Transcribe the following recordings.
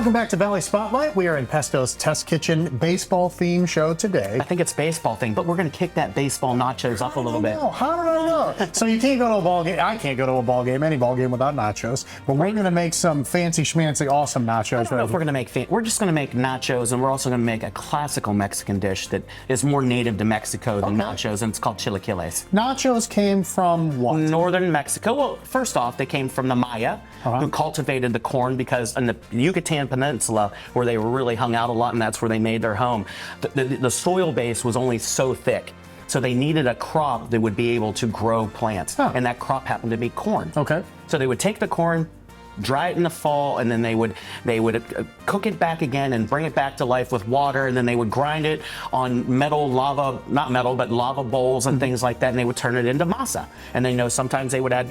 Welcome back to Valley Spotlight. We are in Pesto's Test Kitchen baseball theme show today. I think it's baseball thing, but we're going to kick that baseball nachos up a little bit. How did I know? So you can't go to a ball game. I can't go to a ball game, any ball game without nachos. But we're going to make some fancy schmancy awesome nachos. I don't know if we're going to make we're just going to make nachos, and we're also going to make a classical Mexican dish that is more native to Mexico than nachos, and it's called chilaquiles. Nachos came from what? Northern Mexico. Well, first off, they came from the Maya, who cultivated the corn because in the Yucatan Peninsula, where they were really hung out a lot, and that's where they made their home, the soil base was only so thick. So they needed a crop that would be able to grow plants, and that crop happened to be corn. Okay. So they would take the corn, dry it in the fall, and then they would cook it back again and bring it back to life with water, and then they would grind it on lava bowls and things like that, and they would turn it into masa. And then sometimes they would add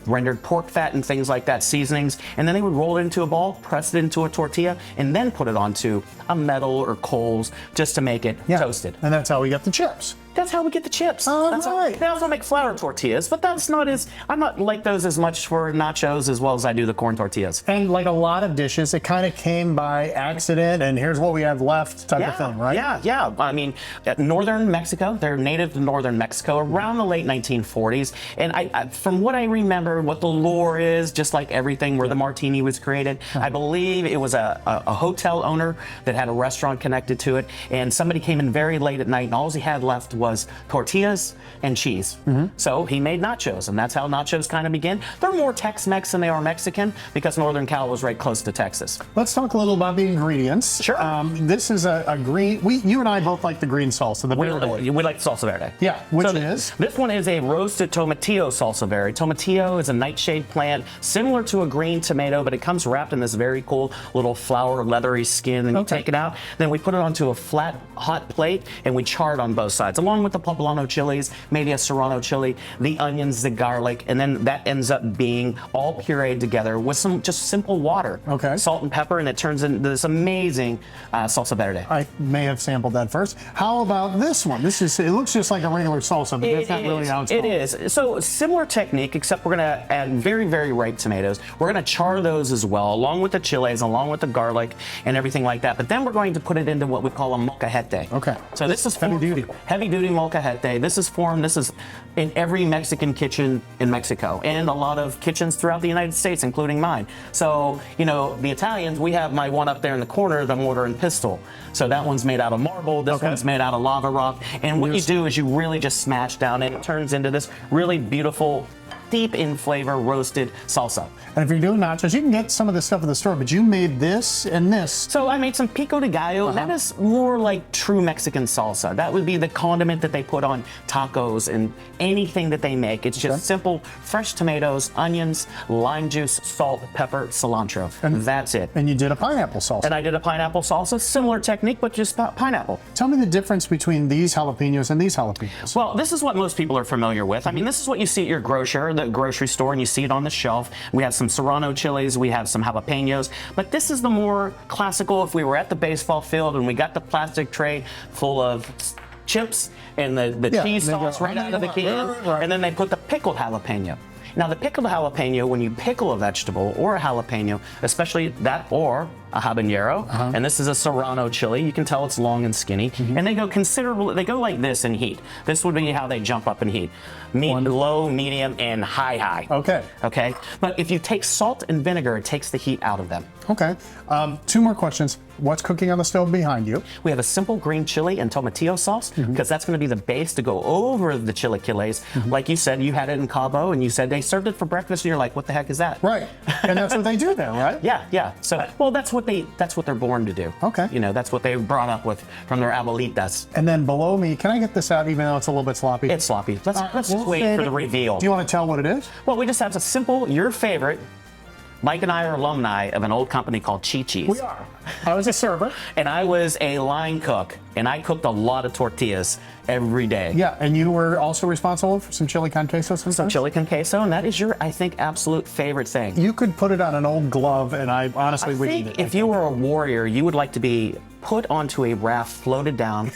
rendered pork fat and things like that, seasonings, and then they would roll it into a ball, press it into a tortilla, and then put it onto a metal or coals just to make it toasted. And that's how we get the chips. That's how we get the chips. Right. They also make flour tortillas, but I'm not like those as much for nachos as well as I do the corn tortillas. And like a lot of dishes, it kind of came by accident, and here's what we have left type of thing, right? Yeah. I mean, northern Mexico, they're native to northern Mexico around the late 1940s. And I from what I remember, what the lore is, just like everything where the martini was created, I believe it was a hotel owner that had a restaurant connected to it, and somebody came in very late at night, and all he had left was tortillas and cheese. So he made nachos, and that's how nachos kind of began. They're more Tex-Mex than they are Mexican because Northern Cal was right close to Texas. Let's talk a little about the ingredients. Sure. This is a green, you and I both like the green salsa, the verde. We like salsa verde. Yeah, which is? This one is a roasted tomatillo salsa verde. Tomatillo is a nightshade plant similar to a green tomato, but it comes wrapped in this very cool little flour leathery skin, and you take it out. Then we put it onto a flat, hot plate, and we char it on both sides, along with the poblano chilies, maybe a serrano chili, the onions, the garlic, and then that ends up being all pureed together with some just simple water, salt and pepper, and it turns into this amazing salsa verde. I may have sampled that first. How about this one? It looks just like a regular salsa, but that's not really how it's called. It is. So similar technique, except we're going to add very, very ripe tomatoes. We're going to char those as well, along with the chilies, along with the garlic, and everything like that. But then we're going to put it into what we call a molcajete. Okay. So this is heavy duty. Heavy duty molcajete. This is in every Mexican kitchen in Mexico and a lot of kitchens throughout the United States, including mine. So, the Italians, we have my one up there in the corner, the mortar and pestle. So that one's made out of marble, this one's made out of lava rock. And what you do is you really just smash down, and it turns into this really beautiful, deep in flavor roasted salsa. And if you're doing nachos, you can get some of this stuff at the store, but you made this and this. So I made some pico de gallo, and that is more like true Mexican salsa. That would be the condiment that they put on tacos and anything that they make. It's just simple, fresh tomatoes, onions, lime juice, salt, pepper, cilantro. And that's it. And you did a pineapple salsa. And I did a pineapple salsa, similar technique, but just pineapple. Tell me the difference between these jalapenos and these jalapenos. Well, this is what most people are familiar with. I mean, this is what you see at your grocery store, and you see it on the shelf. We have some serrano chilies, we have some jalapenos, but this is the more classical. If we were at the baseball field and we got the plastic tray full of chips and the cheese sauce right out of the can, and then they put the pickled jalapeno. Now, the pickled jalapeno, when you pickle a vegetable or a jalapeno, especially that or a habanero, and this is a serrano chili, you can tell it's long and skinny, and they go like this in heat. This would be how they jump up in heat. Low, medium, and high. Okay? But if you take salt and vinegar, it takes the heat out of them. Okay. 2 more questions. What's cooking on the stove behind you? We have a simple green chili and tomatillo sauce, because that's going to be the base to go over the chilaquiles. Like you said, you had it in Cabo, and you said they served it for breakfast, and you're like, what the heck is that? Right. And that's what they do there, right? Yeah. So, well, that's what they're born to do. Okay. That's what they were brought up with from their abuelitas. And then below me, can I get this out even though it's a little bit sloppy? It's sloppy. Let's just wait for the reveal. Do you want to tell what it is? Well, we just have a simple, your favorite. Mike and I are alumni of an old company called Chi-Chi's. We are. I was a server. And I was a line cook, and I cooked a lot of tortillas every day. Yeah, and you were also responsible for some chili con queso sometimes? Some chili con queso, and that is your, I think, absolute favorite thing. You could put it on an old glove, and I honestly would eat it. If you were a warrior, you would like to be put onto a raft, floated down,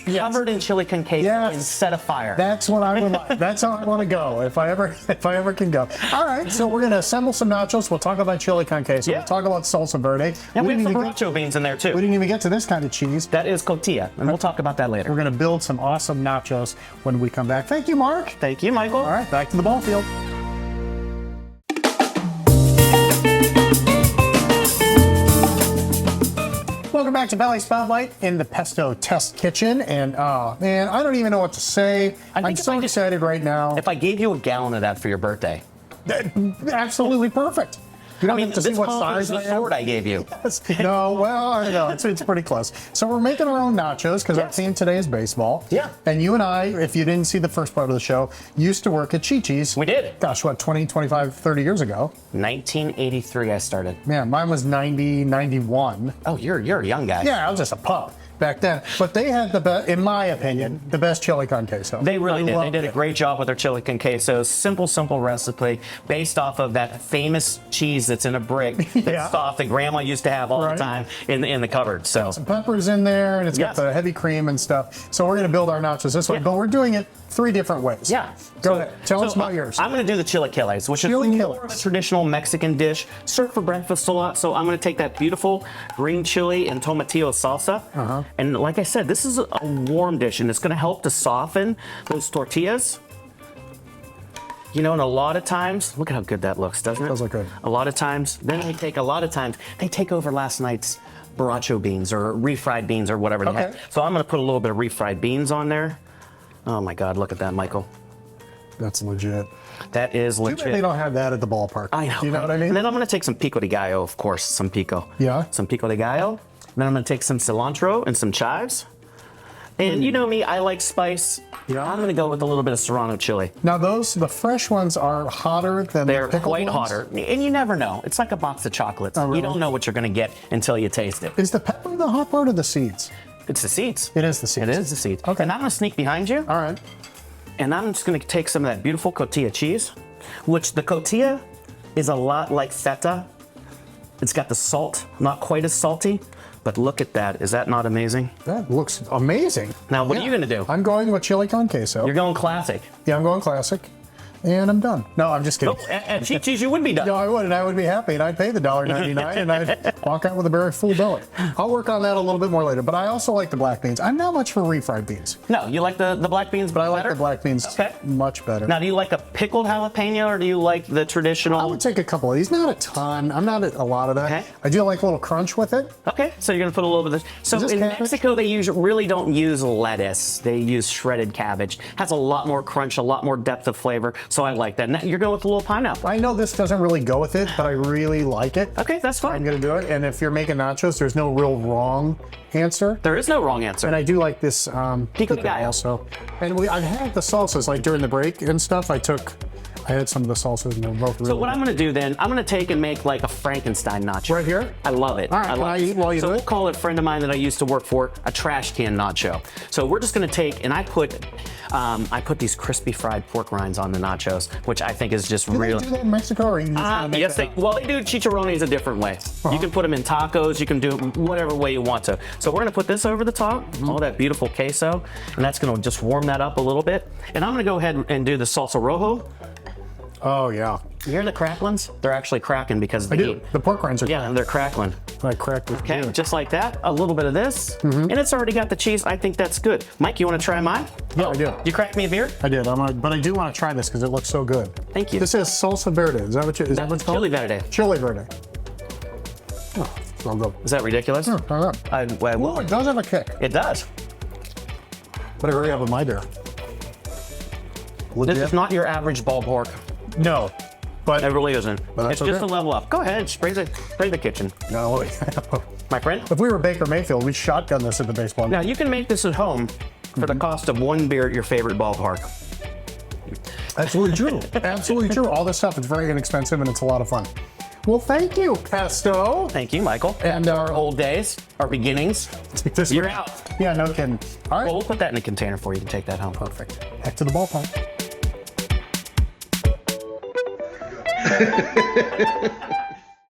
covered in chili con queso and set afire. That's what I would like. That's how I want to go if I ever can go. All right, so we're gonna assemble some nachos. We'll talk about chili con queso. We'll talk about salsa verde. And we have some nacho beans in there too. We didn't even get to this kind of cheese. That is cotija, and we'll talk about that later. We're gonna build some awesome nachos when we come back. Thank you, Mark. Thank you, Michael. All right, back to the ball field. Welcome back to Valley Spotlight in the Pesto Test Kitchen. And oh man, I don't even know what to say. I'm so excited right now. If I gave you a gallon of that for your birthday. Absolutely perfect. You don't have to see what size the sword I gave you. Yes. No, well, I know it's pretty close. So we're making our own nachos because our theme today is baseball. Yeah. And you and I, if you didn't see the first part of the show, used to work at Chi-Chi's. We did. Gosh, what, 20, 25, 30 years ago? 1983 I started. Man, mine was 90, 91. Oh, you're a young guy. Yeah, I was just a pup back then. But they had the best, in my opinion, the best chili con queso. They really did. They did a great job with their chili con queso. Simple recipe based off of that famous cheese that's in a brick that's soft that Grandma used to have all the time in the cupboard. So some peppers in there, and it's got the heavy cream and stuff. So we're going to build our nachos this way, but we're doing it 3 different ways. Yeah. Go ahead. Tell us about yours. I'm going to do the chilaquiles, which is more of a traditional Mexican dish, served for breakfast a lot. So I'm going to take that beautiful green chili and tomatillo salsa. And like I said, this is a warm dish, and it's going to help to soften those tortillas. You know, and a lot of times, look at how good that looks, doesn't it? Does look good. A lot of times, they take over last night's borracho beans or refried beans or whatever they have. So I'm going to put a little bit of refried beans on there. Oh my God, look at that, Michael. That's legit. That is legit. Too bad they don't have that at the ballpark. I know. You know what I mean? And then I'm going to take some pico de gallo, of course, some pico. Yeah. Some pico de gallo. Then I'm going to take some cilantro and some chives. And you know me, I like spice. Yeah. I'm going to go with a little bit of serrano chili. Now the fresh ones are hotter than They're the pickled quite ones? hotter. And you never know. It's like a box of chocolates. Oh, really? You don't know what you're going to get until you taste it. Is the pepper the hot part or the seeds? It's the seeds. It is the seeds. It is the seeds. Okay. And I'm going to sneak behind you. All right. And I'm just going to take some of that beautiful cotija cheese, which the cotija is a lot like feta. It's got the salt, not quite as salty, but look at that. Is that not amazing? That looks amazing. Now, what are you going to do? I'm going with chili con queso. You're going classic. Yeah, I'm going classic. And I'm done. No, I'm just kidding. Oh, at Chi-Chi's, you would be done. No, I would, and I would be happy, and I'd pay the $1.99, and I'd walk out with a very full belly. I'll work on that a little bit more later, but I also like the black beans. I'm not much for refried beans. No, you like the black beans But I like better? the black beans much better. Now, do you like a pickled jalapeno, or do you like the traditional? I would take a couple of these, not a ton. I'm not a lot of that. Okay. I do like a little crunch with it. Okay, so you're gonna put a little bit of this. So this in cabbage? Mexico, they really don't use lettuce. They use shredded cabbage. Has a lot more crunch, a lot more depth of flavor. So I like that. Now, you're going with a little pineapple. I know this doesn't really go with it, but I really like it. Okay, that's fine. I'm gonna do it, and if you're making nachos, there's no real wrong answer. There is no wrong answer. And I do like this Pico de gallo. also. And I've had the salsas, like during the break and stuff, I had some of the salsas, and they're both really So what I'm gonna do then, I'm gonna take and make like a Frankenstein nacho. Right here? I love it. All right, I can love I it. eat while you so do it? we'll call it, a friend of mine that I used to work for, a trash can nacho. So we're just gonna take, and I put these crispy fried pork rinds on the nachos, which I think is just Do they real. do that in Mexico, or you just gonna make Yes, that? well, they do chicharrones a different way. You can put them in tacos. You can do it whatever way you want to. So we're gonna put this over the top, all that beautiful queso, and that's gonna just warm that up a little bit. And I'm gonna go ahead and do the salsa rojo. Oh yeah, You hear the cracklings? They're actually cracking because of the I do. heat. The pork rinds are Yeah, they're crackling. like cracked with Okay, beer. just like that. A little bit of this, and it's already got the cheese. I think that's good. Mike, you want to try mine? Yeah, I do. You cracked me a beer? I did. But I do want to try this because it looks so good. Thank you. This is salsa verde. Is that what it's called? Chili verde. Chili verde. Oh, so good. Is that ridiculous? Try that. Well, Oh, it does have a kick. it does. Better hurry up with my beer. This is not your average ballpark. No, but It really isn't. But It's that's just a okay. level up. Go ahead, spray the kitchen, no. my friend. If we were Baker Mayfield, we'd shotgun this at the baseball. Now you can make this at home for the cost of one beer at your favorite ballpark. Absolutely true. Absolutely true. All this stuff is very inexpensive and it's a lot of fun. Well, thank you, Pesto. Thank you, Michael. And our Old days, our beginnings. this You're one. out. Yeah, no kidding. All right. Well, we'll put that in a container for you. You can take that home. Perfect. Back to the ballpark.